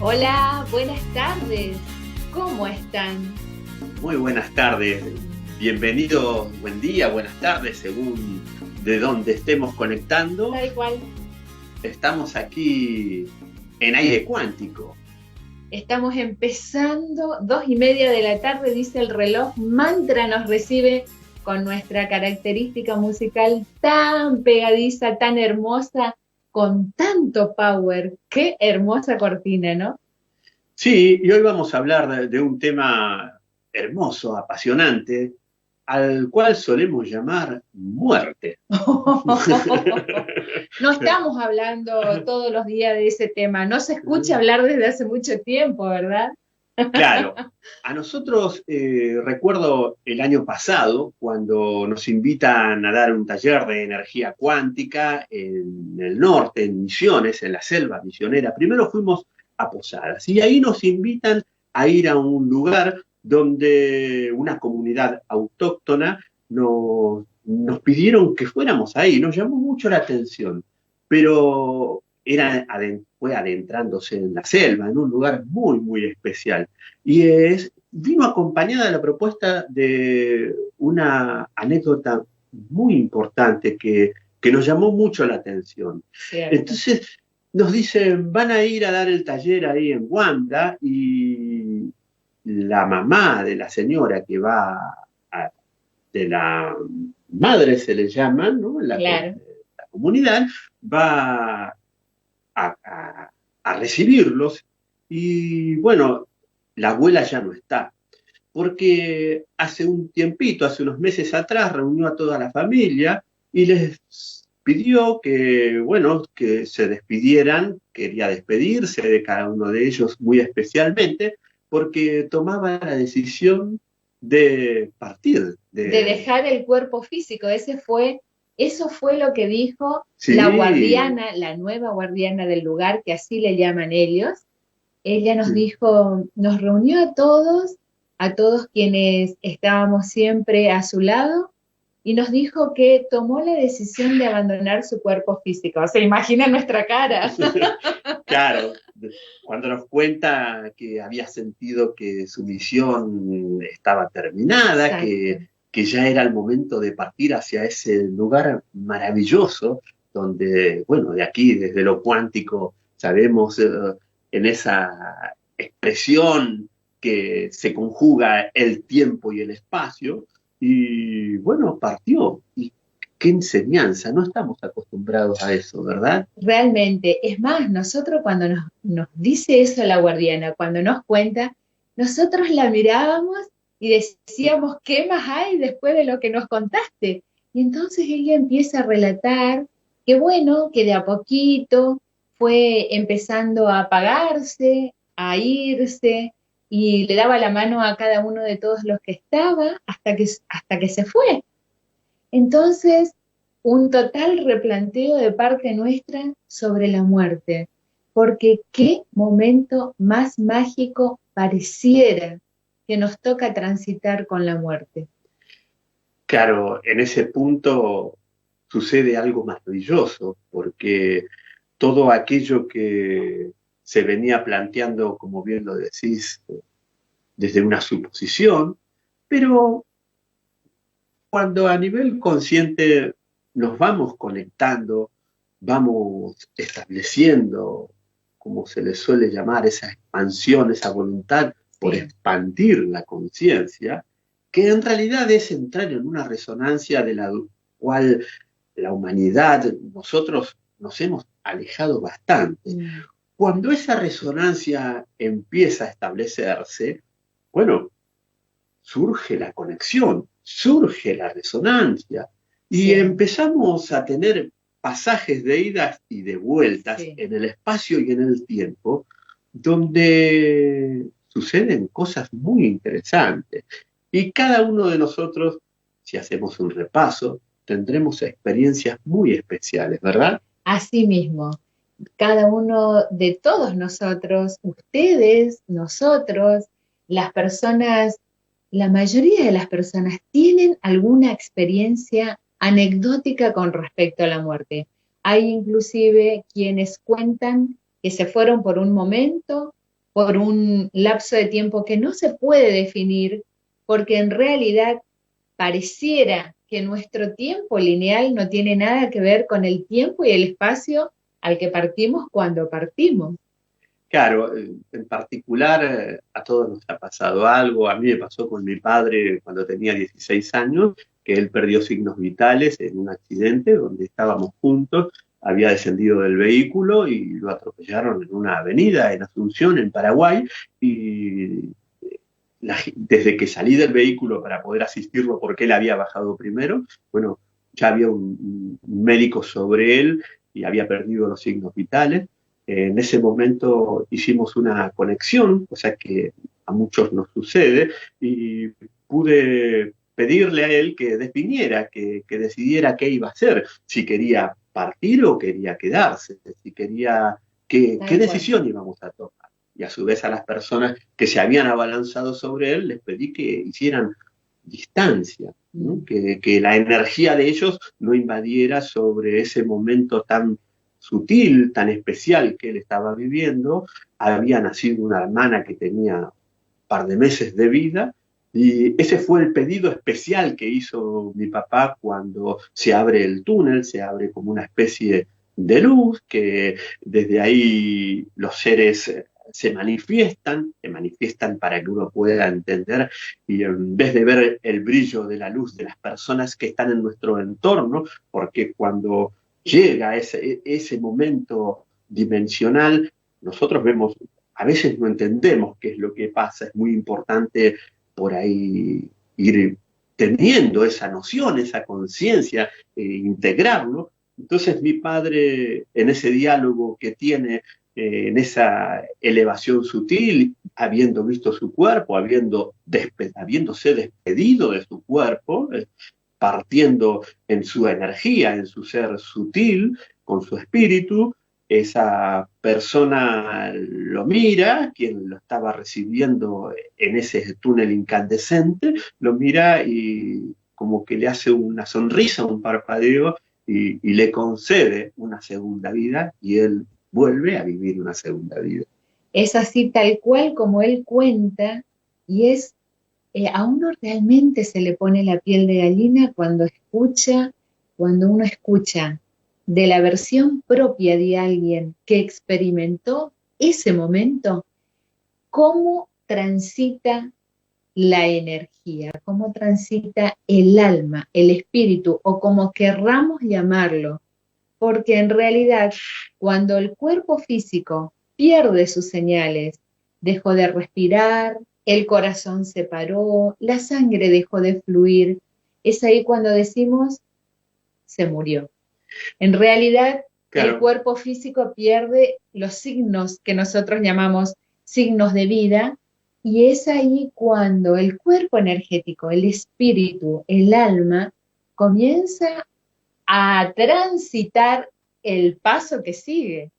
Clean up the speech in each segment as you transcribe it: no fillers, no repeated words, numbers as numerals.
Hola, buenas tardes. ¿Cómo están? Muy buenas tardes, bienvenidos, buen día, buenas tardes, según de dónde estemos conectando. Tal cual. Estamos aquí en aire cuántico. Estamos empezando, 2:30 de la tarde, dice el reloj. Mantra nos recibe con nuestra característica musical tan pegadiza, tan hermosa, con tanto power. Qué hermosa cortina, ¿no? Sí, y hoy vamos a hablar de un tema hermoso, apasionante, al cual solemos llamar muerte. No estamos hablando todos los días de ese tema, no se escucha hablar desde hace mucho tiempo, ¿verdad? Claro, a nosotros recuerdo el año pasado cuando nos invitan a dar un taller de energía cuántica en el norte, en Misiones, en la selva misionera. Primero fuimos a Posadas y ahí nos invitan a ir a un lugar donde una comunidad autóctona nos pidieron que fuéramos ahí. Nos llamó mucho la atención, pero fue adentrándose en la selva, en un lugar muy, muy especial. Vino acompañada de la propuesta de una anécdota muy importante que nos llamó mucho la atención. Cierto. Entonces nos dicen, van a ir a dar el taller ahí en Wanda y la mamá de la señora que de la madre se le llama, ¿no? Claro. La comunidad, va a recibirlos y bueno, la abuela ya no está, porque hace un tiempito, hace unos meses atrás, reunió a toda la familia y les pidió que, bueno, que se despidieran, quería despedirse de cada uno de ellos muy especialmente, porque tomaba la decisión de partir. De dejar el cuerpo físico, eso fue lo que dijo Sí. la guardiana, la nueva guardiana del lugar, que así le llaman ellos. Ella nos dijo, nos reunió a todos quienes estábamos siempre a su lado, y nos dijo que tomó la decisión de abandonar su cuerpo físico. O sea, imagina nuestra cara. Claro, cuando nos cuenta que había sentido que su misión estaba terminada, que ya era el momento de partir hacia ese lugar maravilloso, donde, bueno, de aquí, desde lo cuántico, sabemos en esa expresión que se conjuga el tiempo y el espacio, y bueno, partió. Y qué enseñanza, no estamos acostumbrados a eso, ¿verdad? Realmente, es más, nosotros cuando nos dice eso la guardiana, cuando nos cuenta, nosotros la mirábamos y decíamos, ¿qué más hay después de lo que nos contaste? Y entonces ella empieza a relatar que bueno, que de a poquito fue empezando a apagarse, a irse, y le daba la mano a cada uno de todos los que estaba hasta que se fue. Entonces, un total replanteo de parte nuestra sobre la muerte, porque qué momento más mágico pareciera que nos toca transitar con la muerte. Claro, en ese punto sucede algo maravilloso, porque todo aquello que se venía planteando, como bien lo decís, desde una suposición, pero cuando a nivel consciente nos vamos conectando, vamos estableciendo, como se le suele llamar, esa expansión, esa voluntad por expandir la conciencia, que en realidad es entrar en una resonancia de la cual la humanidad, nosotros nos hemos alejado bastante. Cuando esa resonancia empieza a establecerse, bueno, surge la conexión, surge la resonancia y empezamos a tener pasajes de idas y de vueltas en el espacio y en el tiempo, donde suceden cosas muy interesantes. Y cada uno de nosotros, si hacemos un repaso, tendremos experiencias muy especiales, ¿verdad? Así mismo, cada uno de todos nosotros, ustedes, nosotros, las personas, la mayoría de las personas tienen alguna experiencia anecdótica con respecto a la muerte. Hay inclusive quienes cuentan que se fueron por un momento por un lapso de tiempo que no se puede definir, porque en realidad pareciera que nuestro tiempo lineal no tiene nada que ver con el tiempo y el espacio al que partimos cuando partimos. Claro, en particular a todos nos ha pasado algo. A mí me pasó con mi padre cuando tenía 16 años, que él perdió signos vitales en un accidente donde estábamos juntos, había descendido del vehículo y lo atropellaron en una avenida en Asunción, en Paraguay, y desde que salí del vehículo para poder asistirlo porque él había bajado primero, bueno, ya había un médico sobre él y había perdido los signos vitales. En ese momento hicimos una conexión, cosa que a muchos nos sucede, y pude pedirle a él que definiera, que decidiera qué iba a hacer, si quería partir o quería quedarse, si quería, qué decisión íbamos a tomar. Y a su vez a las personas que se habían abalanzado sobre él les pedí que hicieran distancia, ¿no? Que la energía de ellos no invadiera sobre ese momento tan sutil, tan especial que él estaba viviendo. Había nacido una hermana que tenía un par de meses de vida, y ese fue el pedido especial que hizo mi papá cuando se abre el túnel, se abre como una especie de luz, que desde ahí los seres se manifiestan para que uno pueda entender, y en vez de ver el brillo de la luz de las personas que están en nuestro entorno, porque cuando llega ese momento dimensional, nosotros vemos, a veces no entendemos qué es lo que pasa, es muy importante por ahí ir teniendo esa noción, esa conciencia, integrarlo. Entonces mi padre, en ese diálogo que tiene, en esa elevación sutil, habiendo visto su cuerpo, habiéndose despedido de su cuerpo, partiendo en su energía, en su ser sutil, con su espíritu, esa persona lo mira, quien lo estaba recibiendo en ese túnel incandescente, lo mira y como que le hace una sonrisa, un parpadeo, y le concede una segunda vida, y él vuelve a vivir una segunda vida. Es así tal cual como él cuenta, y es, a uno realmente se le pone la piel de gallina cuando uno escucha de la versión propia de alguien que experimentó ese momento, cómo transita la energía, cómo transita el alma, el espíritu, o como querramos llamarlo, porque en realidad cuando el cuerpo físico pierde sus señales, dejó de respirar, el corazón se paró, la sangre dejó de fluir, es ahí cuando decimos, se murió. En realidad, claro, el cuerpo físico pierde los signos que nosotros llamamos signos de vida, y es ahí cuando el cuerpo energético, el espíritu, el alma, comienza a transitar el paso que sigue.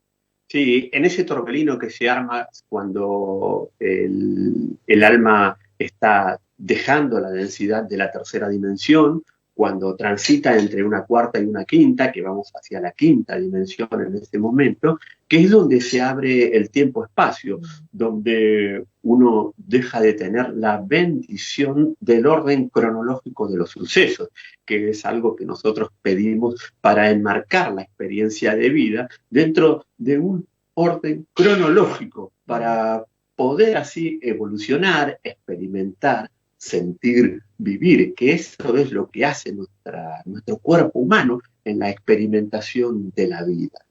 Sí, en ese torbellino que se arma cuando el alma está dejando la densidad de la tercera dimensión, cuando transita entre una cuarta y una quinta, que vamos hacia la quinta dimensión en este momento, que es donde se abre el tiempo-espacio, donde uno deja de tener la bendición del orden cronológico de los sucesos, que es algo que nosotros pedimos para enmarcar la experiencia de vida dentro de un orden cronológico, para poder así evolucionar, experimentar, sentir, vivir, que eso es lo que hace nuestro cuerpo humano en la experimentación de la vida.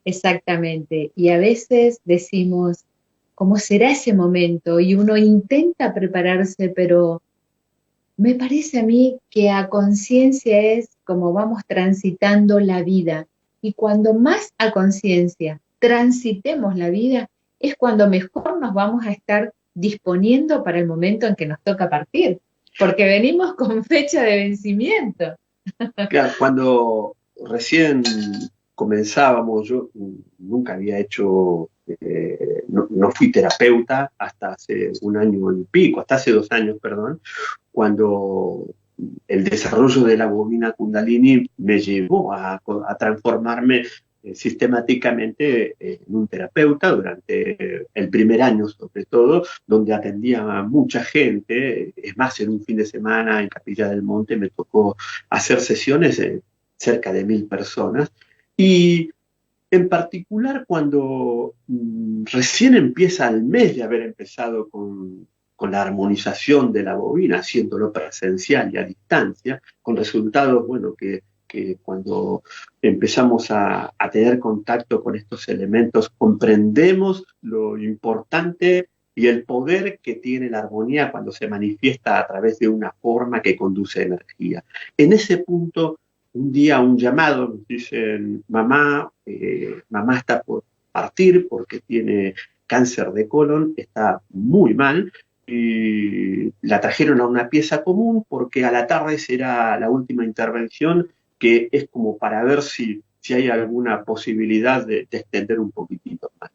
Exactamente, y a veces decimos, ¿cómo será ese momento? Y uno intenta prepararse, pero me parece a mí que a conciencia es como vamos transitando la vida, y cuando más a conciencia transitemos la vida, es cuando mejor nos vamos a estar disponiendo para el momento en que nos toca partir, porque venimos con fecha de vencimiento. Claro, cuando recién comenzábamos, yo nunca había hecho, no fui terapeuta hasta hace un año y pico, hasta hace 2 años, perdón, cuando el desarrollo de la bobina Kundalini me llevó a transformarme sistemáticamente en un terapeuta durante el primer año, sobre todo, donde atendía a mucha gente. Es más, en un fin de semana en Capilla del Monte me tocó hacer sesiones de cerca de 1000 personas. Y en particular cuando recién empieza el mes de haber empezado con la armonización de la bobina, haciéndolo presencial y a distancia, con resultados, bueno, que cuando empezamos a tener contacto con estos elementos comprendemos lo importante y el poder que tiene la armonía cuando se manifiesta a través de una forma que conduce energía. En ese punto, un día un llamado, nos dicen, mamá está por partir porque tiene cáncer de colon, está muy mal, y la trajeron a una pieza común porque a la tarde será la última intervención, que es como para ver si hay alguna posibilidad de extender un poquitito más.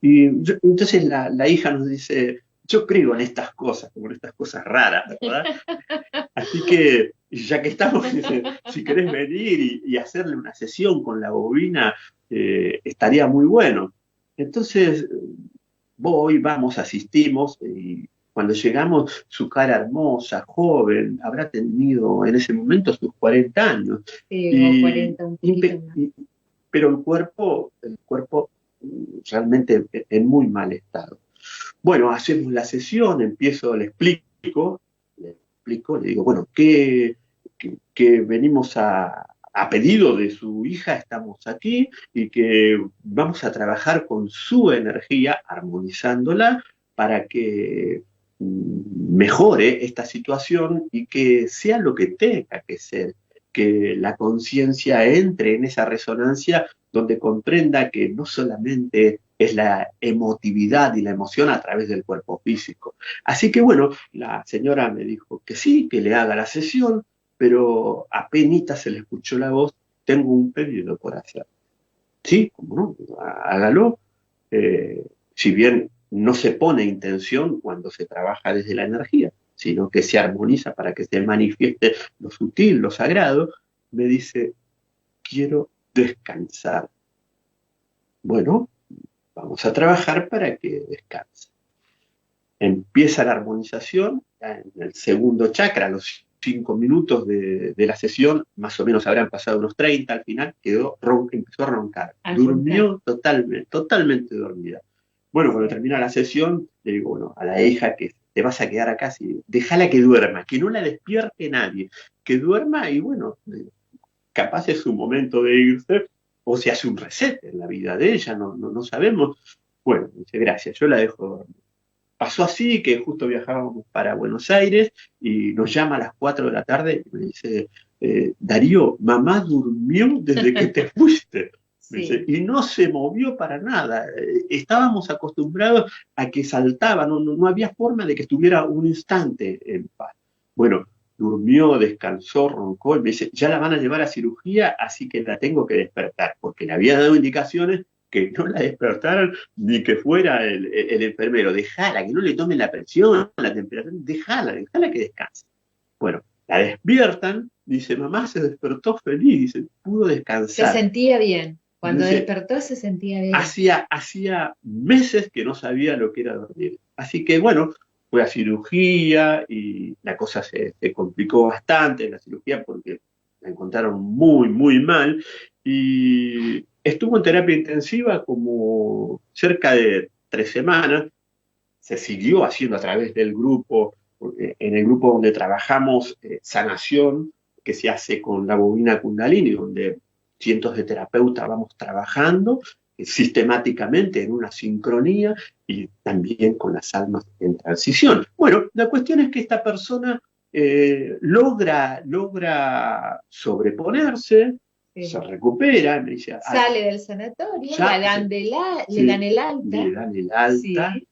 Entonces la hija nos dice, yo creo en estas cosas, como en estas cosas raras, ¿verdad? Así que, ya que estamos, si querés venir y hacerle una sesión con la bobina, estaría muy bueno. Entonces, vamos, asistimos, y cuando llegamos, su cara hermosa, joven, habrá tenido en ese momento sus 40 años. Sí, o 40, un poquito más. Pero el cuerpo realmente en muy mal estado. Bueno, hacemos la sesión, le explico, le digo, bueno, que venimos a pedido de su hija, estamos aquí y que vamos a trabajar con su energía, armonizándola para que mejore esta situación y que sea lo que tenga que ser, que la conciencia entre en esa resonancia donde comprenda que no solamente es la emotividad y la emoción a través del cuerpo físico. Así que bueno, la señora me dijo que sí, que le haga la sesión, pero apenas se le escuchó la voz, tengo un pedido por hacer. Sí, como no, hágalo. Si bien no se pone intención cuando se trabaja desde la energía, sino que se armoniza para que se manifieste lo sutil, lo sagrado, me dice, quiero descansar. Bueno, vamos a trabajar para que descanse. Empieza la armonización, en el segundo chakra, a los 5 minutos de la sesión, más o menos habrán pasado unos 30, al final empezó a roncar. Durmió totalmente dormida. Bueno, cuando termina la sesión, le digo, bueno, a la hija que te vas a quedar acá, déjala que duerma, que no la despierte nadie, que duerma y bueno, capaz es su momento de irse, o se hace un reset en la vida de ella, no sabemos. Bueno, dice, gracias, yo la dejo dormir. Pasó así, que justo viajábamos para Buenos Aires y nos llama a las 4 de la tarde y me dice, Darío, mamá durmió desde que te fuiste. Sí. Dice, y no se movió para nada. Estábamos acostumbrados a que saltaba, no había forma de que estuviera un instante en paz. Bueno, durmió, descansó, roncó y me dice, ya la van a llevar a cirugía, así que la tengo que despertar, porque le había dado indicaciones que no la despertaran ni que fuera el enfermero. Dejala, que no le tomen la presión, la temperatura, dejala que descanse. Bueno, la despiertan, dice, mamá se despertó feliz, dice, pudo descansar. Se sentía bien. Cuando dice, despertó se sentía bien. Hacía meses que no sabía lo que era dormir. Así que bueno, fue a cirugía y la cosa se complicó bastante en la cirugía porque la encontraron muy, muy mal. Y estuvo en terapia intensiva como cerca de 3 semanas. Se siguió haciendo a través del grupo, en el grupo donde trabajamos sanación, que se hace con la bobina Kundalini, donde cientos de terapeutas vamos trabajando sistemáticamente en una sincronía y también con las almas en transición. Bueno, la cuestión es que esta persona logra sobreponerse, sí, se recupera, me dice, sale del sanatorio, le dan el alta. Le dan el alta. Sí.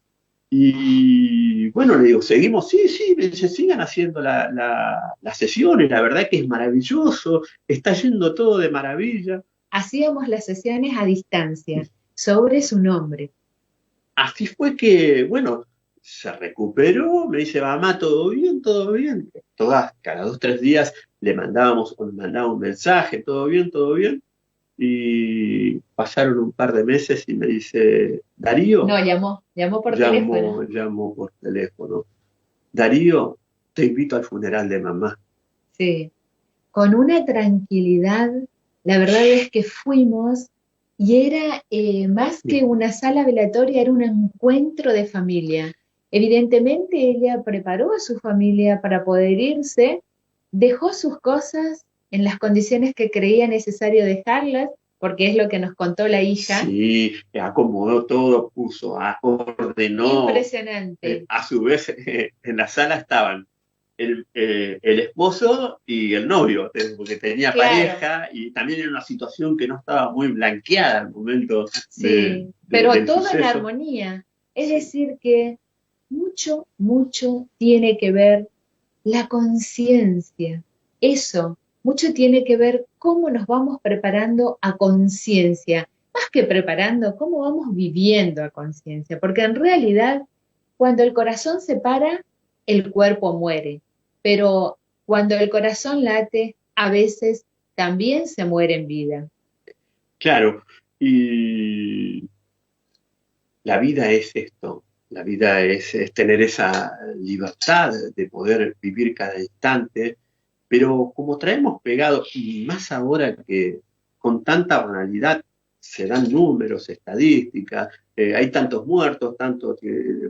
Y bueno, le digo, seguimos, sí, me dice, sigan haciendo las sesiones, la verdad que es maravilloso, está yendo todo de maravilla. Hacíamos las sesiones a distancia, sobre su nombre. Así fue que, bueno, se recuperó, me dice, mamá, ¿todo bien? ¿Todo bien? Cada 2 o 3 días le mandaba un mensaje, ¿todo bien? ¿Todo bien? Y pasaron un par de meses y me dice, Darío, No, llamó por teléfono. llamo por teléfono. Darío, te invito al funeral de mamá. Sí, con una tranquilidad, la verdad es que fuimos y era más que una sala velatoria, era un encuentro de familia. Evidentemente ella preparó a su familia para poder irse, dejó sus cosas en las condiciones que creía necesario dejarlas, porque es lo que nos contó la hija. Sí, acomodó todo, ordenó. Impresionante. A su vez, en la sala estaban el esposo y el novio, porque tenía Claro, pareja y también era una situación que no estaba muy blanqueada al momento sí, pero del todo en suceso. armonía. Es Sí. decir, que mucho, mucho tiene que ver la conciencia. Eso, mucho tiene que ver cómo nos vamos preparando a conciencia. Más que preparando, cómo vamos viviendo a conciencia. Porque en realidad, cuando el corazón se para, el cuerpo muere. Pero cuando el corazón late, a veces también se muere en vida. Claro, y la vida es esto, la vida es tener esa libertad de poder vivir cada instante, pero como traemos pegado, y más ahora que con tanta banalidad se dan números, estadísticas, hay tantos muertos, tantos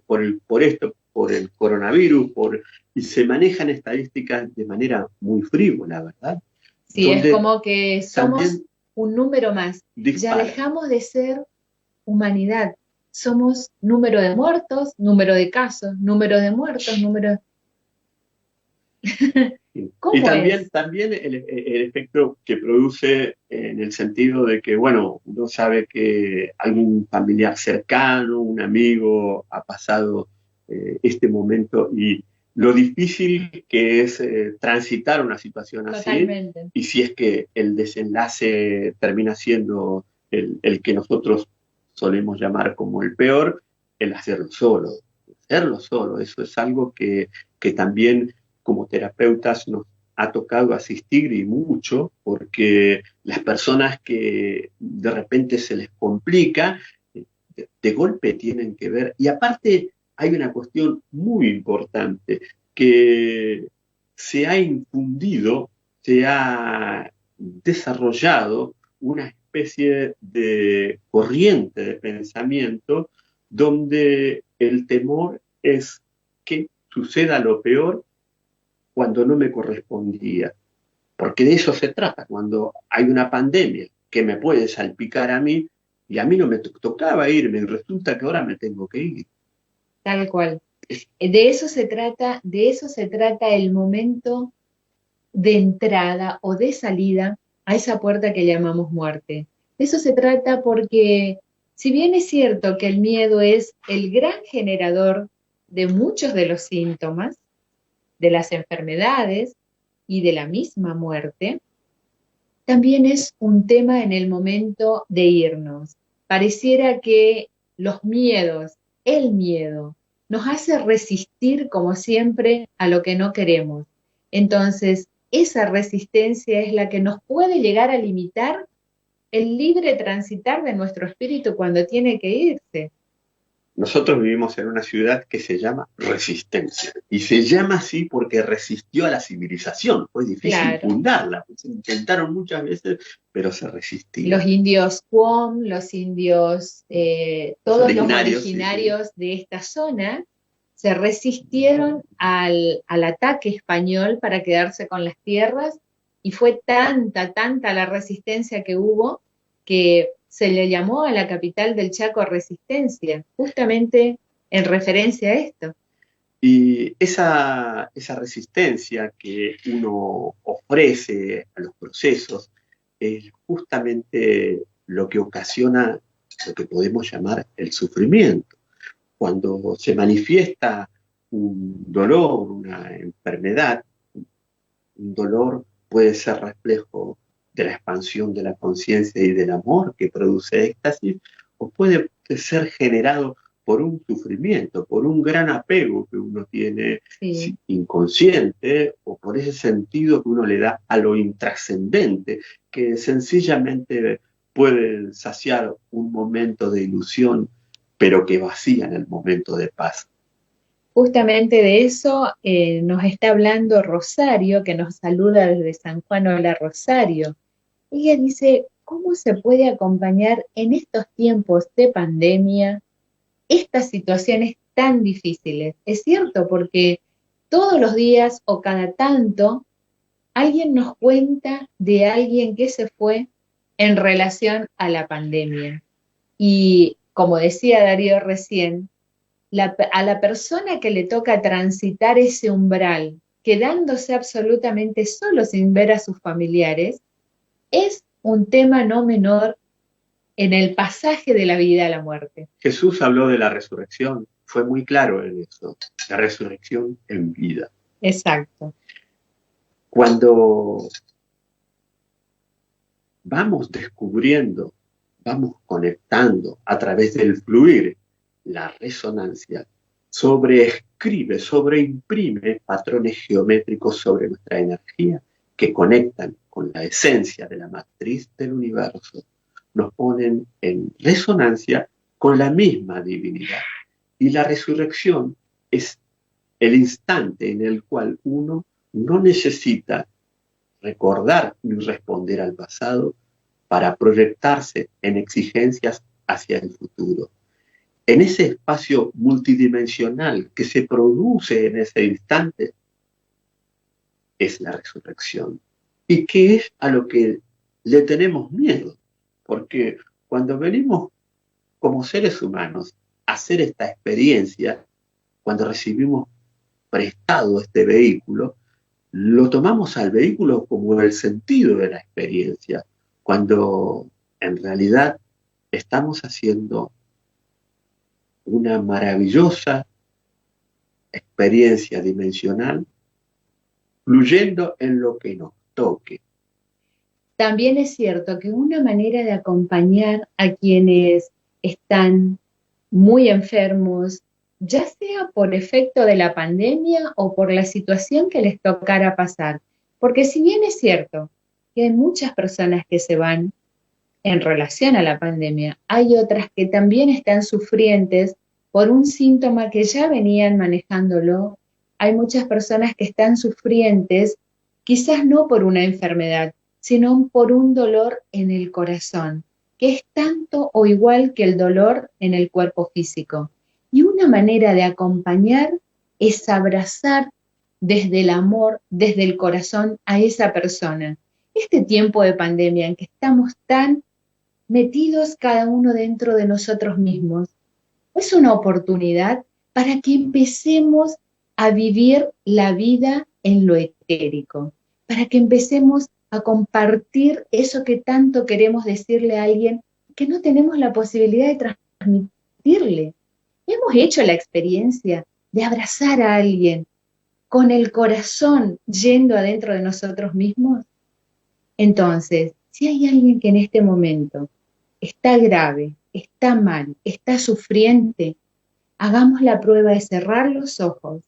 por esto, por el coronavirus, y se manejan estadísticas de manera muy frívola, ¿verdad? Sí, es Donde como que somos también un número más. Ya dispara. dejamos de ser humanidad. Somos número de muertos, número de casos, número de muertos, número... Y ¿Cómo es? también el efecto que produce en el sentido de que, bueno, uno sabe que algún familiar cercano, un amigo ha pasado este momento y lo difícil que es transitar una situación así Totalmente. y si es que el desenlace termina siendo el que nosotros solemos llamar como el peor, el hacerlo solo. Hacerlo solo, eso es algo que también como terapeutas nos ha tocado asistir y mucho, porque las personas que de repente se les complica, de golpe tienen que ver, y aparte hay una cuestión muy importante, que se ha infundido, se ha desarrollado una especie de corriente de pensamiento donde el temor es que suceda lo peor cuando no me correspondía. Porque de eso se trata, cuando hay una pandemia que me puede salpicar a mí y a mí no me tocaba irme y resulta que ahora me tengo que ir. Tal cual. De eso se trata el momento de entrada o de salida a esa puerta que llamamos muerte. De eso se trata porque, si bien es cierto que el miedo es el gran generador de muchos de los síntomas, de las enfermedades y de la misma muerte, también es un tema en el momento de irnos. Pareciera que los miedos, el miedo, nos hace resistir como siempre a lo que no queremos. Entonces, esa resistencia es la que nos puede llegar a limitar el libre transitar de nuestro espíritu cuando tiene que irse. Nosotros vivimos en una ciudad que se llama Resistencia y se llama así porque resistió a la civilización. Fue difícil Claro, fundarla, pues, intentaron muchas veces, pero se los resistía. indios Cuom, los indios, Los todos los originarios, sí, sí. originarios de esta zona, se resistieron al ataque español para quedarse con las tierras y fue tanta, tanta la resistencia que hubo que se le llamó a la capital del Chaco Resistencia, justamente en referencia a esto. Y esa resistencia que uno ofrece a los procesos es justamente lo que ocasiona lo que podemos llamar el sufrimiento. Cuando se manifiesta un dolor, una enfermedad, un dolor puede ser reflejo de la expansión de la conciencia y del amor que produce éxtasis, o puede ser generado por un sufrimiento, por un gran apego que uno tiene Sí, inconsciente, o por ese sentido que uno le da a lo intrascendente, que sencillamente pueden saciar un momento de ilusión, pero que vacían el momento de paz. Justamente de eso nos está hablando Rosario, que nos saluda desde San Juan. Hola, Rosario. Ella dice, ¿cómo se puede acompañar en estos tiempos de pandemia estas situaciones tan difíciles? Es cierto, porque todos los días o cada tanto alguien nos cuenta de alguien que se fue en relación a la pandemia. Y como decía Darío recién, a la persona que le toca transitar ese umbral, quedándose absolutamente solo sin ver a sus familiares, es un tema no menor en el pasaje de la vida a la muerte. Jesús habló de la resurrección, fue muy claro en eso, la resurrección en vida. Exacto. Cuando vamos descubriendo, vamos conectando a través del fluir, la resonancia sobreescribe, sobreimprime patrones geométricos sobre nuestra energía que conectan con la esencia de la matriz del universo, nos ponen en resonancia con la misma divinidad. Y la resurrección es el instante en el cual uno no necesita recordar ni responder al pasado para proyectarse en exigencias hacia el futuro. En ese espacio multidimensional que se produce en ese instante es la resurrección. Y que es a lo que le tenemos miedo, porque cuando venimos como seres humanos a hacer esta experiencia, cuando recibimos prestado este vehículo, lo tomamos al vehículo como el sentido de la experiencia, cuando en realidad estamos haciendo una maravillosa experiencia dimensional, fluyendo en lo que nos toque. También es cierto que una manera de acompañar a quienes están muy enfermos, ya sea por efecto de la pandemia o por la situación que les tocara pasar, porque si bien es cierto que hay muchas personas que se van en relación a la pandemia, hay otras que también están sufrientes por un síntoma que ya venían manejándolo. Hay muchas personas que están sufrientes, quizás no por una enfermedad, sino por un dolor en el corazón, que es tanto o igual que el dolor en el cuerpo físico. Y una manera de acompañar es abrazar desde el amor, desde el corazón a esa persona. Este tiempo de pandemia en que estamos tan metidos cada uno dentro de nosotros mismos, es una oportunidad para que empecemos a vivir la vida en lo etérico, para que empecemos a compartir eso que tanto queremos decirle a alguien que no tenemos la posibilidad de transmitirle. Hemos hecho la experiencia de abrazar a alguien con el corazón yendo adentro de nosotros mismos. Entonces, si hay alguien que en este momento está grave, está mal, está sufriente, hagamos la prueba de cerrar los ojos,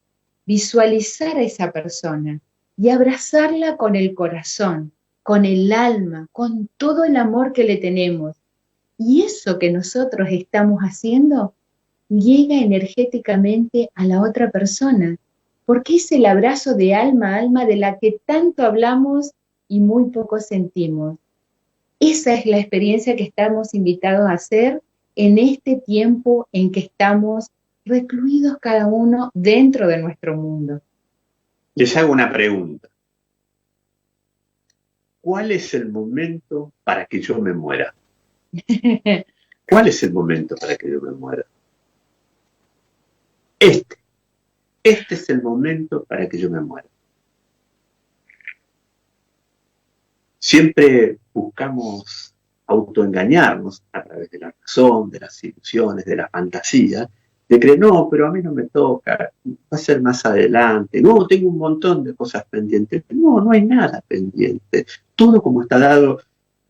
visualizar a esa persona y abrazarla con el corazón, con el alma, con todo el amor que le tenemos. Y eso que nosotros estamos haciendo llega energéticamente a la otra persona, porque es el abrazo de alma a alma de la que tanto hablamos y muy poco sentimos. Esa es la experiencia que estamos invitados a hacer en este tiempo en que estamos recluidos cada uno dentro de nuestro mundo. Les hago una pregunta. ¿Cuál es el momento para que yo me muera? ¿Cuál es el momento para que yo me muera? Este es el momento para que yo me muera. Siempre buscamos autoengañarnos a través de la razón, de las ilusiones, de la fantasía, de creer, no, pero a mí no me toca, va a ser más adelante, no, tengo un montón de cosas pendientes. No, no hay nada pendiente. Todo como está dado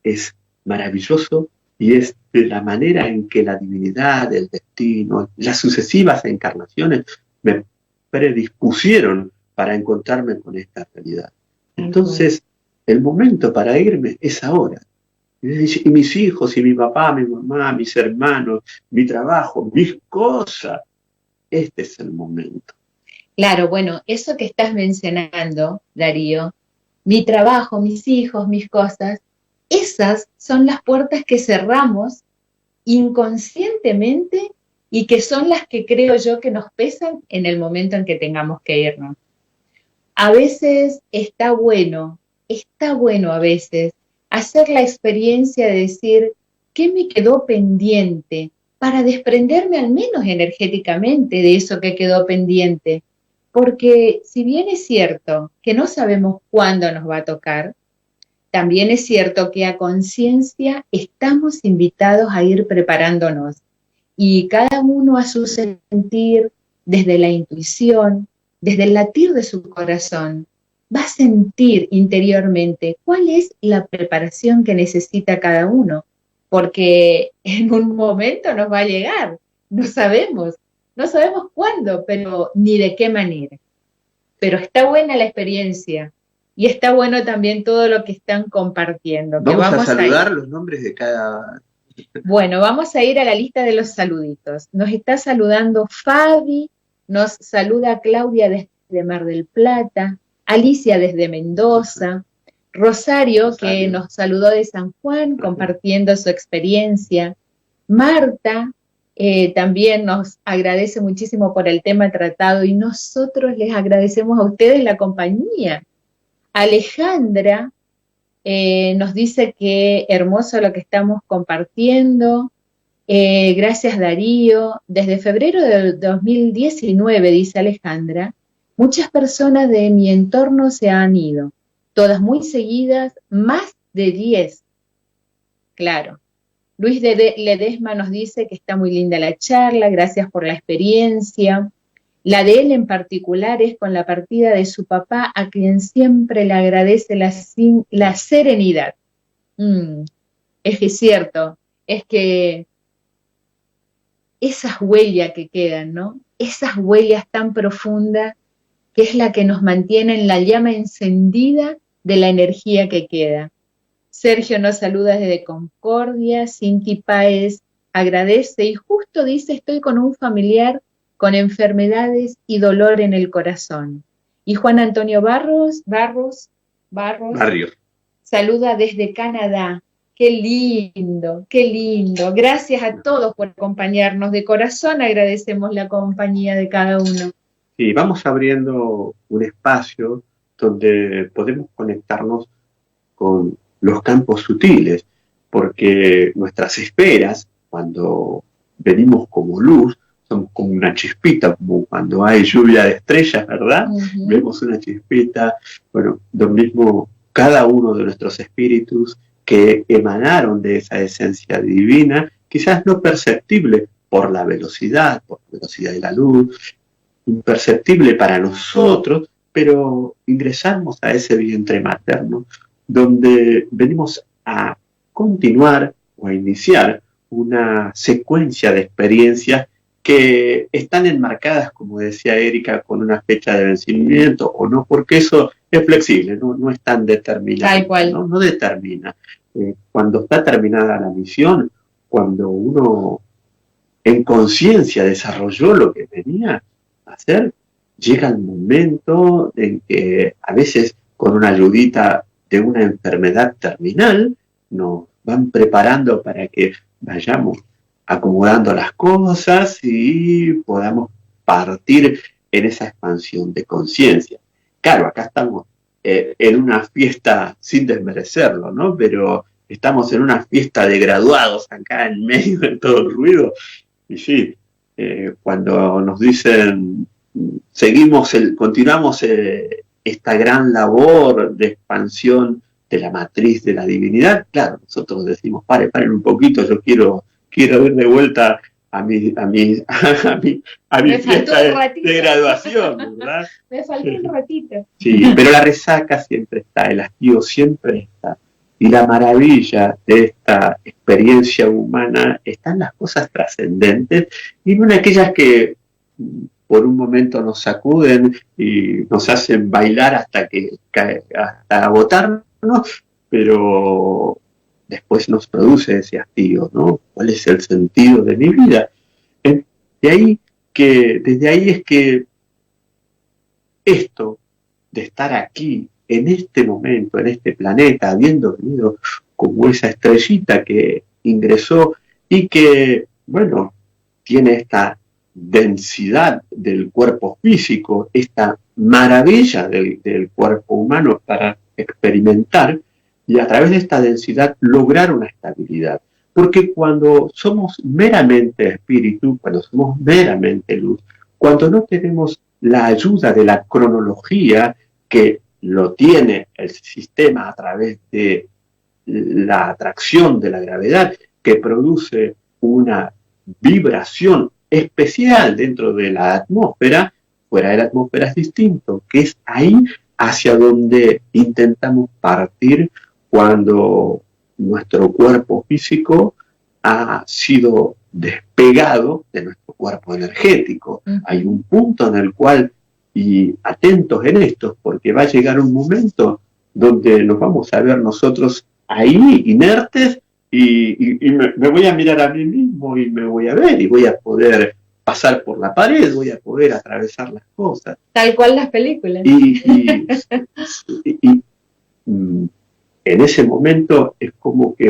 es maravilloso y es de la manera en que la divinidad, el destino, las sucesivas encarnaciones me predispusieron para encontrarme con esta realidad. Entonces, el momento para irme es ahora. Y mis hijos, y mi papá, mi mamá, mis hermanos, mi trabajo, mis cosas. Este es el momento. Claro, bueno, eso que estás mencionando, Darío, mi trabajo, mis hijos, mis cosas, esas son las puertas que cerramos inconscientemente y que son las que creo yo que nos pesan en el momento en que tengamos que irnos. A veces está bueno a veces hacer la experiencia de decir, ¿qué me quedó pendiente? Para desprenderme al menos energéticamente de eso que quedó pendiente. Porque si bien es cierto que no sabemos cuándo nos va a tocar, también es cierto que a conciencia estamos invitados a ir preparándonos y cada uno a su sentir, desde la intuición, desde el latir de su corazón, va a sentir interiormente cuál es la preparación que necesita cada uno, porque en un momento nos va a llegar, no sabemos cuándo, pero ni de qué manera. Pero está buena la experiencia y está bueno también todo lo que están compartiendo. Que Vamos a saludar los nombres de cada... Bueno, vamos a ir a la lista de los saluditos. Nos está saludando Fabi, nos saluda Claudia desde Mar del Plata, Alicia desde Mendoza, Rosario, que nos saludó de San Juan, compartiendo su experiencia, Marta, también nos agradece muchísimo por el tema tratado y nosotros les agradecemos a ustedes la compañía. Alejandra nos dice que hermoso lo que estamos compartiendo. Gracias Darío. Desde febrero de 2019, dice Alejandra, muchas personas de mi entorno se han ido, todas muy seguidas, más de 10. Claro. Luis Ledesma nos dice que está muy linda la charla, gracias por la experiencia. La de él en particular es con la partida de su papá, a quien siempre le agradece la serenidad. Es que es cierto, es que esas huellas que quedan, ¿no? Esas huellas tan profundas que es la que nos mantiene en la llama encendida de la energía que queda. Sergio nos saluda desde Concordia, Cinti Páez agradece y justo dice, estoy con un familiar con enfermedades y dolor en el corazón. Y Juan Antonio Barrios, saluda desde Canadá. Qué lindo, qué lindo. Gracias a todos por acompañarnos. De corazón agradecemos la compañía de cada uno. Sí, vamos abriendo un espacio donde podemos conectarnos con los campos sutiles, porque nuestras esferas, cuando venimos como luz, somos como una chispita, como cuando hay lluvia de estrellas, ¿verdad? Uh-huh. Vemos una chispita, bueno, lo mismo cada uno de nuestros espíritus que emanaron de esa esencia divina, quizás no perceptible por la velocidad de la luz, imperceptible para nosotros, pero ingresamos a ese vientre materno, donde venimos a continuar o a iniciar una secuencia de experiencias que están enmarcadas, como decía Erika, con una fecha de vencimiento o no, porque eso es flexible, no es tan determinado, no determina. Cuando está terminada la misión, cuando uno en conciencia desarrolló lo que venía a hacer, llega el momento en que a veces con una ayudita de una enfermedad terminal nos van preparando para que vayamos acomodando las cosas y podamos partir en esa expansión de conciencia. Claro, acá estamos en una fiesta, sin desmerecerlo, ¿no? Pero estamos en una fiesta de graduados acá en medio de todo el ruido. Y sí, cuando nos dicen, continuamos esta gran labor de expansión de la matriz de la divinidad, claro, nosotros decimos, paren un poquito, yo quiero ir de vuelta a mi fiesta de graduación, ¿verdad? Me faltó un ratito. Sí, pero la resaca siempre está, el hastío siempre está. Y la maravilla de esta experiencia humana están las cosas trascendentes y no en aquellas que por un momento nos sacuden y nos hacen bailar hasta agotarnos, pero después nos produce ese hastío, ¿no? ¿Cuál es el sentido de mi vida? Desde ahí es que esto de estar aquí, en este momento, en este planeta, habiendo venido como esa estrellita que ingresó y que, bueno, tiene esta densidad del cuerpo físico, esta maravilla del cuerpo humano para experimentar y a través de esta densidad lograr una estabilidad. Porque cuando somos meramente espíritu, cuando somos meramente luz, cuando no tenemos la ayuda de la cronología que lo tiene el sistema a través de la atracción de la gravedad, que produce una vibración especial dentro de la atmósfera, fuera de la atmósfera es distinto, que es ahí hacia donde intentamos partir cuando nuestro cuerpo físico ha sido despegado de nuestro cuerpo energético. Hay un punto en el cual, y atentos en esto, porque va a llegar un momento donde nos vamos a ver nosotros ahí, inertes, y me voy a mirar a mí mismo y me voy a ver y voy a poder pasar por la pared, voy a poder atravesar las cosas. Tal cual las películas. Y en ese momento es como que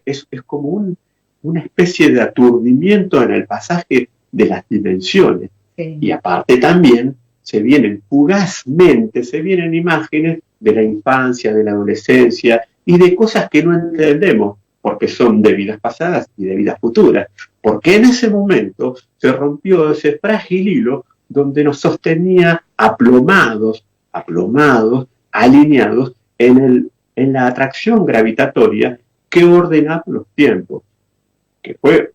es como una especie de aturdimiento en el pasaje de las dimensiones. Sí. Y aparte también se vienen fugazmente, se vienen imágenes de la infancia, de la adolescencia y de cosas que no entendemos, porque son de vidas pasadas y de vidas futuras. Porque en ese momento se rompió ese frágil hilo donde nos sostenía aplomados, alineados en la atracción gravitatoria que ordena los tiempos, que fue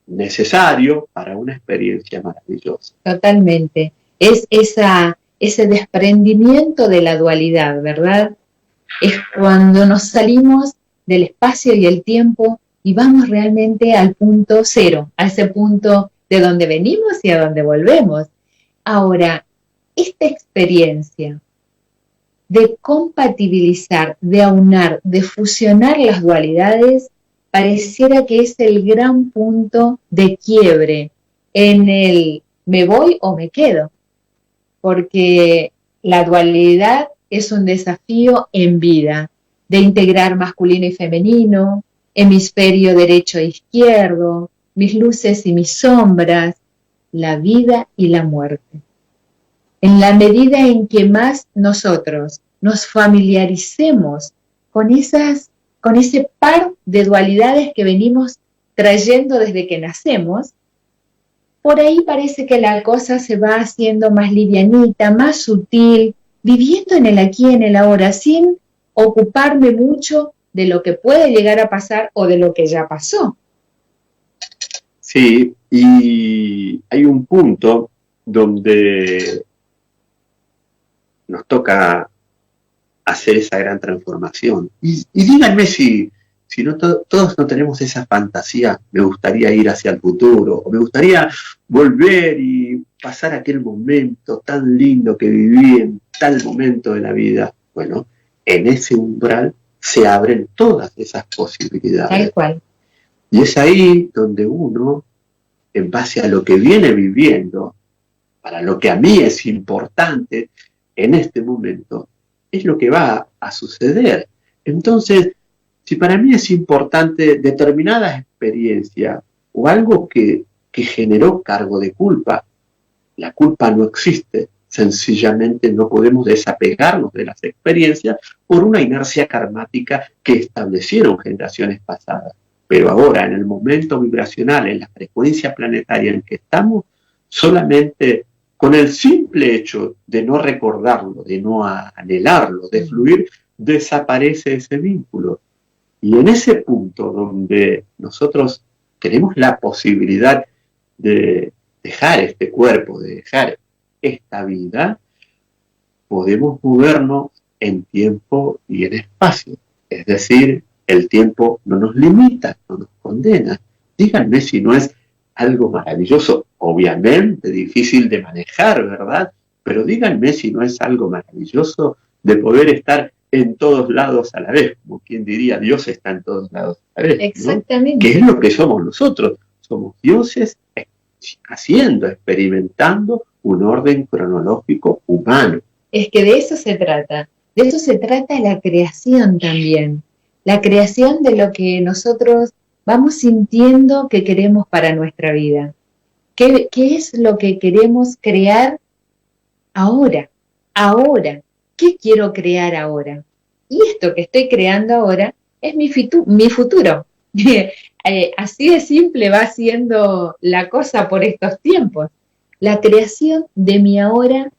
necesario para una experiencia maravillosa. Totalmente. Es ese desprendimiento de la dualidad, ¿verdad? Es cuando nos salimos del espacio y el tiempo y vamos realmente al punto cero, a ese punto de donde venimos y a donde volvemos. Ahora, esta experiencia de compatibilizar, de aunar, de fusionar las dualidades, pareciera que es el gran punto de quiebre en el me voy o me quedo, porque la dualidad es un desafío en vida, de integrar masculino y femenino, hemisferio derecho e izquierdo, mis luces y mis sombras, la vida y la muerte. En la medida en que más nosotros nos familiaricemos con ese par de dualidades que venimos trayendo desde que nacemos, por ahí parece que la cosa se va haciendo más livianita, más sutil, viviendo en el aquí y en el ahora, sin ocuparme mucho de lo que puede llegar a pasar o de lo que ya pasó. Sí, y hay un punto donde nos toca hacer esa gran transformación. Y díganme si no todos no tenemos esa fantasía, me gustaría ir hacia el futuro, o me gustaría volver y pasar aquel momento tan lindo que viví en tal momento de la vida. Bueno, en ese umbral se abren todas esas posibilidades. Tal cual. Y es ahí donde uno, en base a lo que viene viviendo, para lo que a mí es importante en este momento, es lo que va a suceder. Entonces, si para mí es importante determinada experiencia o algo que generó cargo de culpa, la culpa no existe. Sencillamente no podemos desapegarnos de las experiencias por una inercia karmática que establecieron generaciones pasadas. Pero ahora, en el momento vibracional, en la frecuencia planetaria en que estamos, solamente con el simple hecho de no recordarlo, de no anhelarlo, de fluir, desaparece ese vínculo. Y en ese punto donde nosotros tenemos la posibilidad de dejar este cuerpo, de dejar esta vida, podemos movernos en tiempo y en espacio. Es decir, el tiempo no nos limita, no nos condena. Díganme si no es algo maravilloso, obviamente difícil de manejar, ¿verdad? Pero díganme si no es algo maravilloso de poder estar en todos lados a la vez, como quien diría, Dios está en todos lados a la vez, ¿no? Exactamente. Que es lo que somos nosotros, somos dioses haciendo, experimentando un orden cronológico humano. Es que de eso se trata la creación también, la creación de lo que nosotros vamos sintiendo que queremos para nuestra vida. ¿Qué es lo que queremos crear ahora? Ahora. ¿Qué quiero crear ahora? Y esto que estoy creando ahora es mi futuro. Así de simple va siendo la cosa por estos tiempos. La creación de mi ahora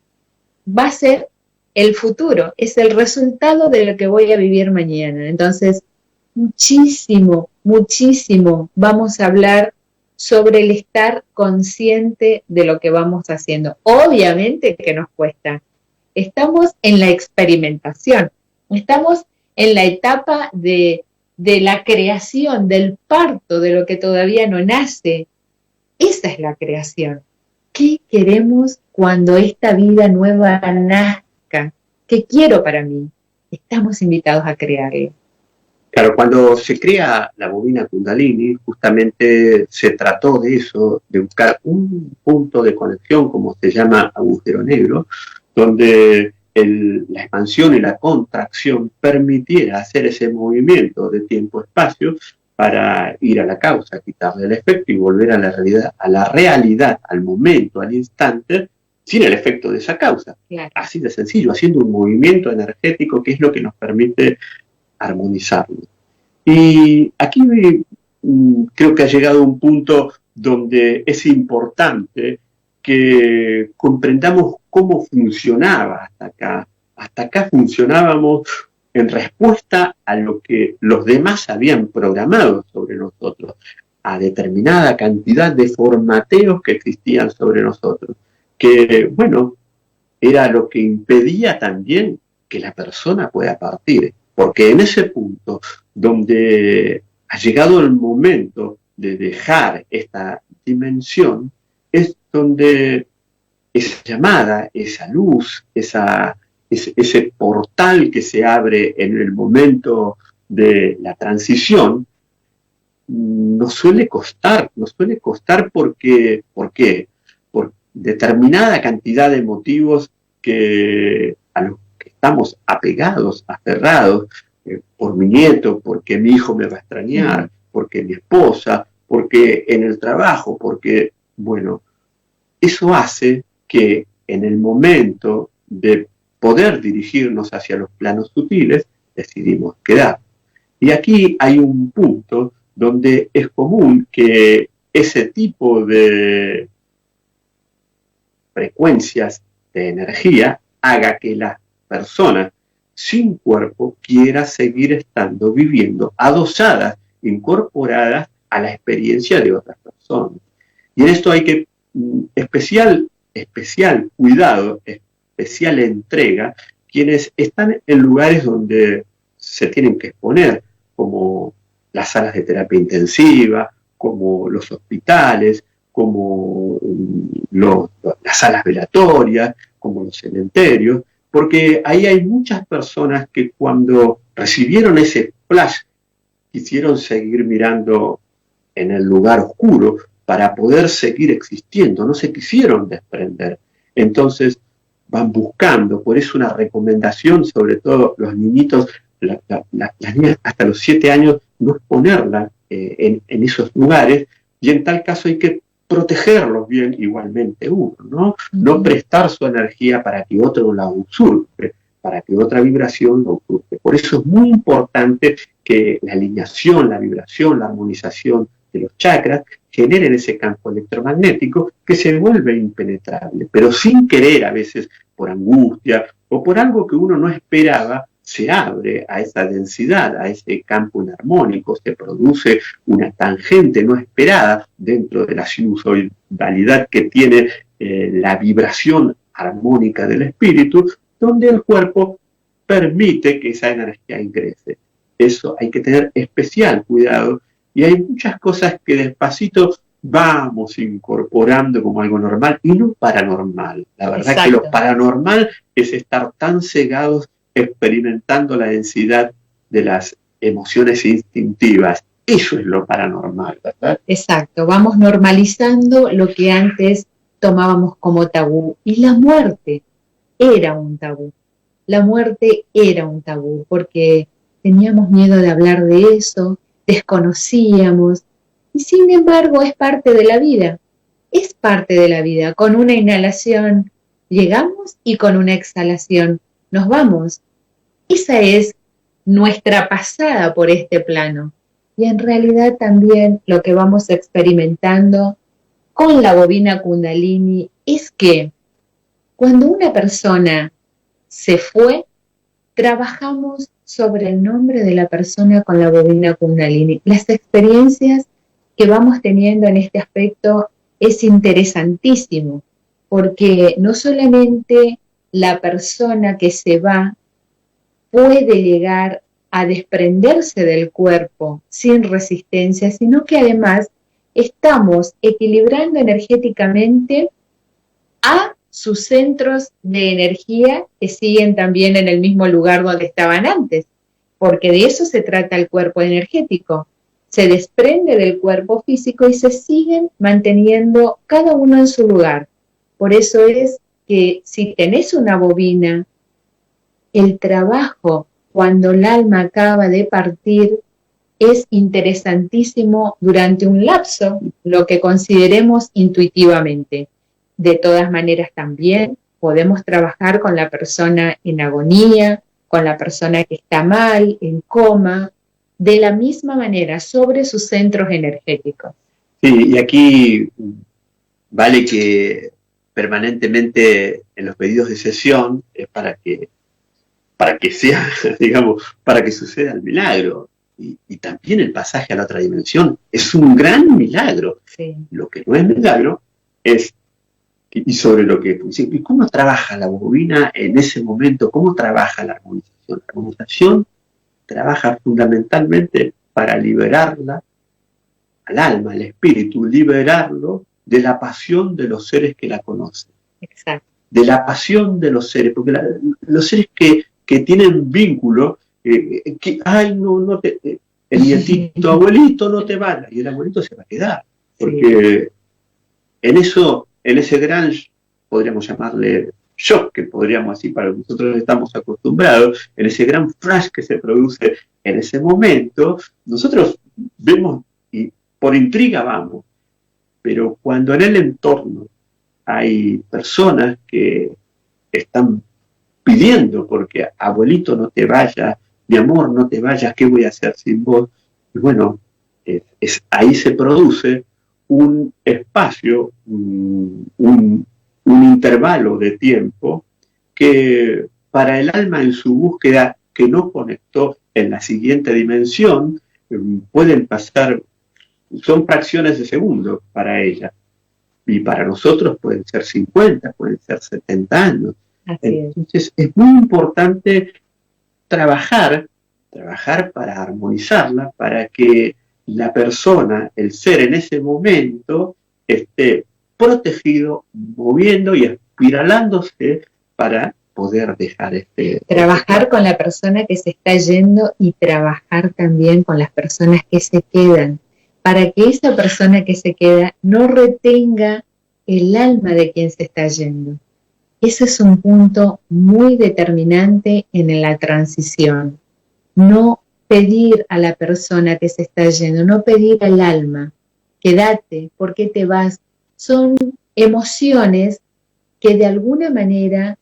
va a ser el futuro, es el resultado de lo que voy a vivir mañana. Entonces, muchísimo, muchísimo vamos a hablar sobre el estar consciente de lo que vamos haciendo. Obviamente que nos cuesta. Estamos en la experimentación, estamos en la etapa de la creación, del parto, de lo que todavía no nace. Esa es la creación. ¿Qué queremos cuando esta vida nueva nazca? ¿Qué quiero para mí? Estamos invitados a crearlo. Claro, cuando se crea la bobina Kundalini, justamente se trató de eso, de buscar un punto de conexión, como se llama agujero negro, donde la expansión y la contracción permitiera hacer ese movimiento de tiempo-espacio para ir a la causa, quitarle el efecto y volver a la realidad, al momento, al instante, sin el efecto de esa causa. Claro. Así de sencillo, haciendo un movimiento energético que es lo que nos permite armonizarlo. Y aquí creo que ha llegado un punto donde es importante que comprendamos cómo funcionaba hasta acá. Hasta acá funcionábamos en respuesta a lo que los demás habían programado sobre nosotros, a determinada cantidad de formateos que existían sobre nosotros, que, bueno, era lo que impedía también que la persona pueda partir. Porque en ese punto donde ha llegado el momento de dejar esta dimensión, es donde esa llamada, esa luz, ese portal que se abre en el momento de la transición, nos suele costar porque, ¿por qué? Por determinada cantidad de motivos a los que estamos apegados, aferrados, por mi nieto, porque mi hijo me va a extrañar, porque mi esposa, porque en el trabajo, porque, bueno, eso hace que en el momento de poder dirigirnos hacia los planos sutiles, decidimos quedar. Y aquí hay un punto donde es común que ese tipo de frecuencias de energía haga que las personas sin cuerpo quiera seguir estando viviendo adosadas, incorporadas a la experiencia de otras personas. Y en esto hay que especial cuidado, especial entrega, quienes están en lugares donde se tienen que exponer, como las salas de terapia intensiva, como los hospitales, como las salas velatorias, como los cementerios, porque ahí hay muchas personas que cuando recibieron ese flash quisieron seguir mirando en el lugar oscuro para poder seguir existiendo, no se quisieron desprender. Entonces van buscando, por eso una recomendación, sobre todo los niñitos, las niñas hasta los 7 años, no exponerla en esos lugares, y en tal caso hay que protegerlos bien igualmente uno, ¿no? No prestar su energía para que otro la usurpe, para que otra vibración la usurpe. Por eso es muy importante que la alineación, la vibración, la armonización de los chakras generen ese campo electromagnético que se vuelve impenetrable, pero sin querer, a veces por angustia o por algo que uno no esperaba, se abre a esa densidad, a ese campo inarmónico, se produce una tangente no esperada dentro de la sinusoidalidad que tiene la vibración armónica del espíritu, donde el cuerpo permite que esa energía ingrese. Eso hay que tener especial cuidado, y hay muchas cosas que despacito vamos incorporando como algo normal y no paranormal. La verdad. Exacto. Que lo paranormal es estar tan cegados experimentando la densidad de las emociones instintivas. Eso es lo paranormal, ¿verdad? Exacto, vamos normalizando lo que antes tomábamos como tabú. Y la muerte era un tabú. La muerte era un tabú porque teníamos miedo de hablar de eso, desconocíamos, y sin embargo es parte de la vida. Es parte de la vida. Con una inhalación llegamos y con una exhalación nos vamos. Esa es nuestra pasada por este plano. Y en realidad también lo que vamos experimentando con la bobina Kundalini es que cuando una persona se fue, trabajamos sobre el nombre de la persona con la bobina Kundalini. Las experiencias que vamos teniendo en este aspecto es interesantísimo, porque no solamente la persona que se va puede llegar a desprenderse del cuerpo sin resistencia, sino que además estamos equilibrando energéticamente a sus centros de energía que siguen también en el mismo lugar donde estaban antes, porque de eso se trata el cuerpo energético. Se desprende del cuerpo físico y se siguen manteniendo cada uno en su lugar. Por eso es que si tenés una bobina, el trabajo cuando el alma acaba de partir es interesantísimo durante un lapso, lo que consideremos intuitivamente. De todas maneras también podemos trabajar con la persona en agonía, con la persona que está mal, en coma, de la misma manera sobre sus centros energéticos. Sí, y aquí vale que permanentemente en los pedidos de sesión es para que sea, digamos, para que suceda el milagro. Y también el pasaje a la otra dimensión es un gran milagro. Sí. Lo que no es milagro es, y sobre lo que, ¿y cómo trabaja la bobina en ese momento? ¿Cómo trabaja la armonización? La armonización trabaja fundamentalmente para liberarla, al alma, al espíritu, liberarlo de la pasión de los seres que la conocen. Exacto. De la pasión de los seres, porque los seres que tienen vínculo, ay, no te, el nietito, abuelito, no te vayas, y el abuelito se va a quedar, porque en ese gran, podríamos llamarle shock, que podríamos decir para nosotros estamos acostumbrados, en ese gran flash que se produce en ese momento, nosotros vemos y por intriga vamos, pero cuando en el entorno hay personas que están pidiendo, porque abuelito no te vayas, mi amor no te vayas, ¿qué voy a hacer sin vos? Y bueno, ahí se produce un espacio, un intervalo de tiempo que para el alma en su búsqueda que no conectó en la siguiente dimensión, pueden pasar, son fracciones de segundo para ella. Y para nosotros pueden ser 50, pueden ser 70 años. Entonces es muy importante trabajar para armonizarla, para que la persona, el ser en ese momento, esté protegido, moviendo y espiralándose para poder dejar trabajar con la persona que se está yendo y trabajar también con las personas que se quedan, para que esa persona que se queda no retenga el alma de quien se está yendo. Ese es un punto muy determinante en la transición. No pedir a la persona que se está yendo, no pedir al alma, quédate, ¿por qué te vas? Son emociones que de alguna manera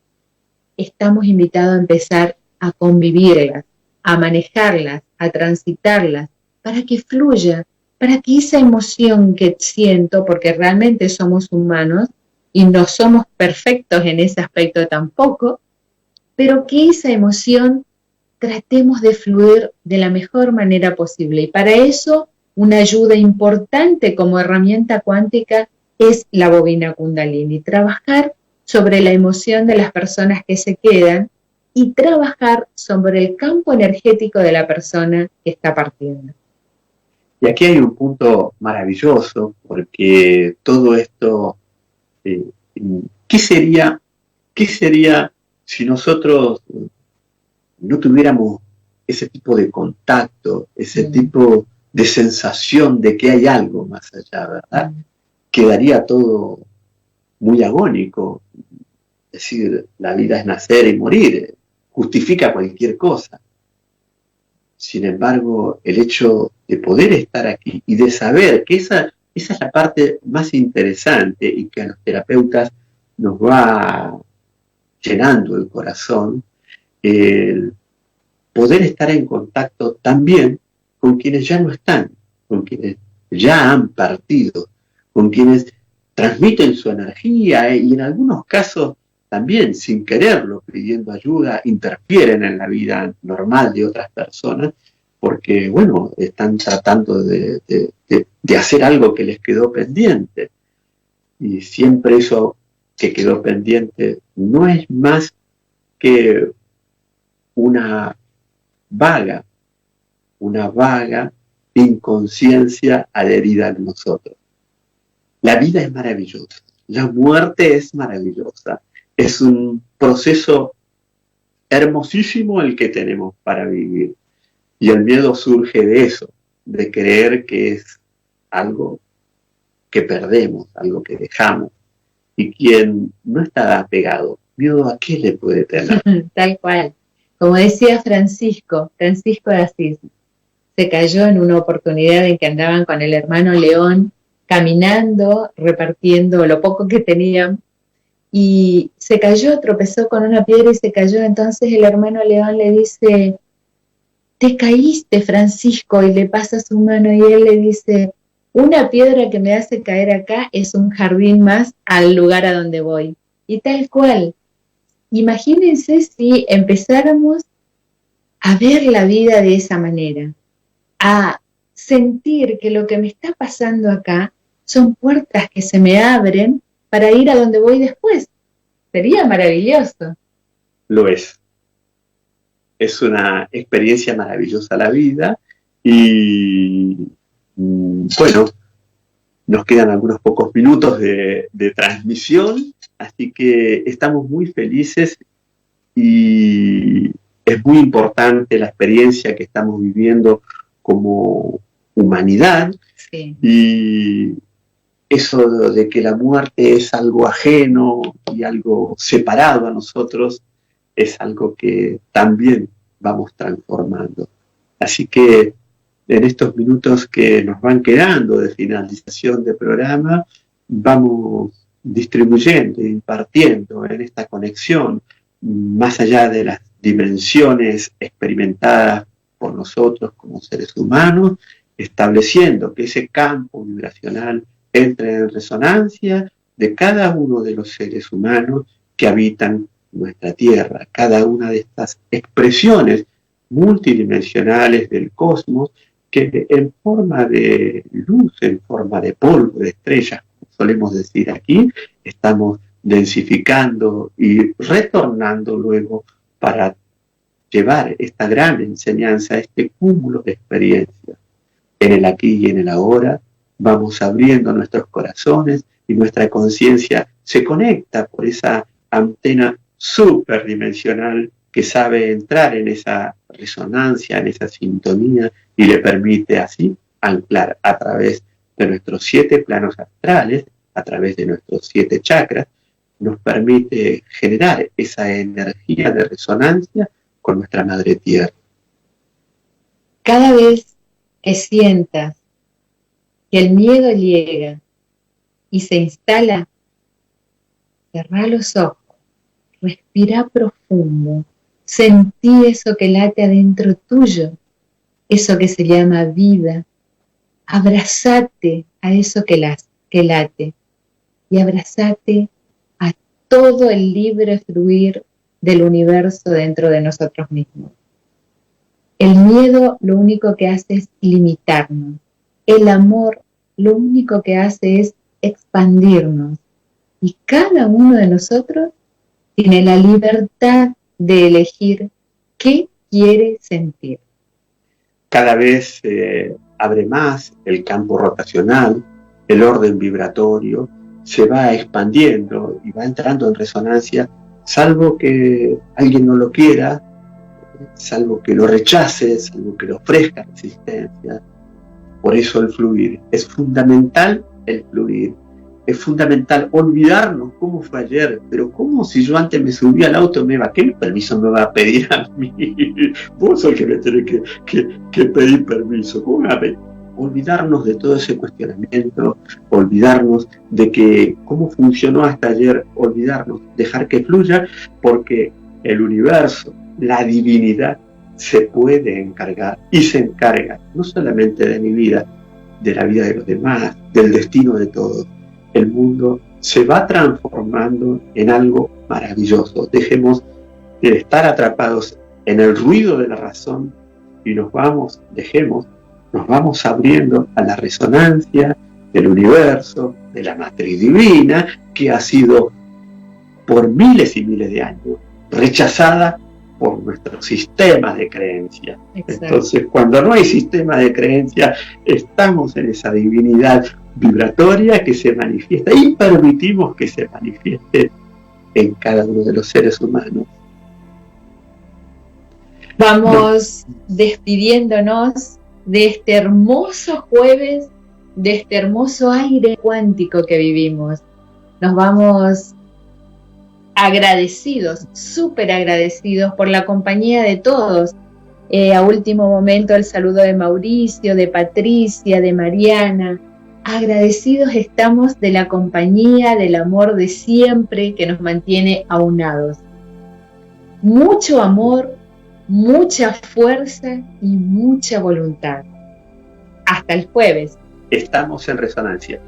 estamos invitados a empezar a convivirlas, a manejarlas, a transitarlas, para que fluya, para que esa emoción que siento, porque realmente somos humanos y no somos perfectos en ese aspecto tampoco, pero que esa emoción tratemos de fluir de la mejor manera posible. Y para eso, una ayuda importante como herramienta cuántica es la bobina Kundalini. Trabajar sobre la emoción de las personas que se quedan y trabajar sobre el campo energético de la persona que está partiendo. Y aquí hay un punto maravilloso, porque todo esto, ¿qué sería si nosotros no tuviéramos ese tipo de contacto, ese tipo de sensación de que hay algo más allá, ¿verdad? Quedaría todo muy agónico. Es decir, la vida es nacer y morir, justifica cualquier cosa. Sin embargo, el hecho de poder estar aquí y de saber que esa es la parte más interesante y que a los terapeutas nos va llenando el corazón, el poder estar en contacto también con quienes ya no están, con quienes ya han partido, con quienes transmiten su energía y en algunos casos también sin quererlo, pidiendo ayuda, interfieren en la vida normal de otras personas porque, bueno, están tratando de hacer algo que les quedó pendiente. Y siempre eso que quedó pendiente no es más que una vaga inconsciencia adherida en nosotros. La vida es maravillosa, la muerte es maravillosa, es un proceso hermosísimo el que tenemos para vivir. Y el miedo surge de eso, de creer que es algo que perdemos, algo que dejamos. Y quien no está apegado, ¿miedo a qué le puede tener? Tal cual. Como decía Francisco de Asís, se cayó en una oportunidad en que andaban con el hermano León, caminando, repartiendo lo poco que tenían, y se cayó, tropezó con una piedra y se cayó. Entonces el hermano León le dice, te caíste, Francisco, y le pasa su mano y él le dice, una piedra que me hace caer acá es un jardín más al lugar a donde voy. Y tal cual. Imagínense si empezáramos a ver la vida de esa manera, a sentir que lo que me está pasando acá son puertas que se me abren para ir a donde voy después. Sería maravilloso. Lo es. Es una experiencia maravillosa la vida y, bueno, nos quedan algunos pocos minutos de transmisión, así que estamos muy felices y es muy importante la experiencia que estamos viviendo como humanidad. Sí. Y eso de que la muerte es algo ajeno y algo separado a nosotros es algo que también vamos transformando. Así que en estos minutos que nos van quedando de finalización del programa, vamos distribuyendo e impartiendo en esta conexión, más allá de las dimensiones experimentadas por nosotros como seres humanos, estableciendo que ese campo vibracional entre en resonancia de cada uno de los seres humanos que habitan nuestra Tierra, cada una de estas expresiones multidimensionales del cosmos que en forma de luz, en forma de polvo, de estrellas, como solemos decir aquí, estamos densificando y retornando luego para llevar esta gran enseñanza, este cúmulo de experiencias. En el aquí y en el ahora vamos abriendo nuestros corazones y nuestra conciencia se conecta por esa antena superdimensional que sabe entrar en esa resonancia, en esa sintonía y le permite así anclar a través de nuestros 7 planos astrales, a través de nuestros 7 chakras, nos permite generar esa energía de resonancia con nuestra Madre Tierra. Cada vez que sientas que el miedo llega y se instala, cerrá los ojos, respira profundo, sentí eso que late adentro tuyo, eso que se llama vida, abrazate a eso que late y abrazate a todo el libre fluir del universo dentro de nosotros mismos. El miedo lo único que hace es limitarnos. El amor lo único que hace es expandirnos. Y cada uno de nosotros tiene la libertad de elegir qué quiere sentir. Cada vez abre más el campo rotacional, el orden vibratorio, se va expandiendo y va entrando en resonancia, salvo que alguien no lo quiera, salvo que lo rechaces, salvo que le ofrezcas resistencia. Por eso el fluir. Es fundamental el fluir. Es fundamental olvidarnos cómo fue ayer, pero cómo si yo antes me subí al auto me va, ¿qué permiso me va a pedir a mí? Vos sos el que me tenés que pedir permiso. ¿Cómo me va a pedir? Olvidarnos de todo ese cuestionamiento, olvidarnos de que cómo funcionó hasta ayer, olvidarnos, dejar que fluya, porque el universo, la divinidad, se puede encargar y se encarga no solamente de mi vida, de la vida de los demás, del destino de todos. El mundo se va transformando en algo maravilloso. Dejemos de estar atrapados en el ruido de la razón y nos vamos abriendo a la resonancia del universo, de la matriz divina, que ha sido por miles y miles de años rechazada por nuestros sistemas de creencia. Exacto. Entonces, cuando no hay sistema de creencia, estamos en esa divinidad vibratoria que se manifiesta y permitimos que se manifieste en cada uno de los seres humanos. Vamos despidiéndonos de este hermoso jueves, de este hermoso aire cuántico que vivimos. Nos vamos agradecidos, súper agradecidos por la compañía de todos. A último momento el saludo de Mauricio, de Patricia, de Mariana. Agradecidos estamos de la compañía, del amor de siempre que nos mantiene aunados. Mucho amor, mucha fuerza y mucha voluntad. Hasta el jueves. Estamos en resonancia.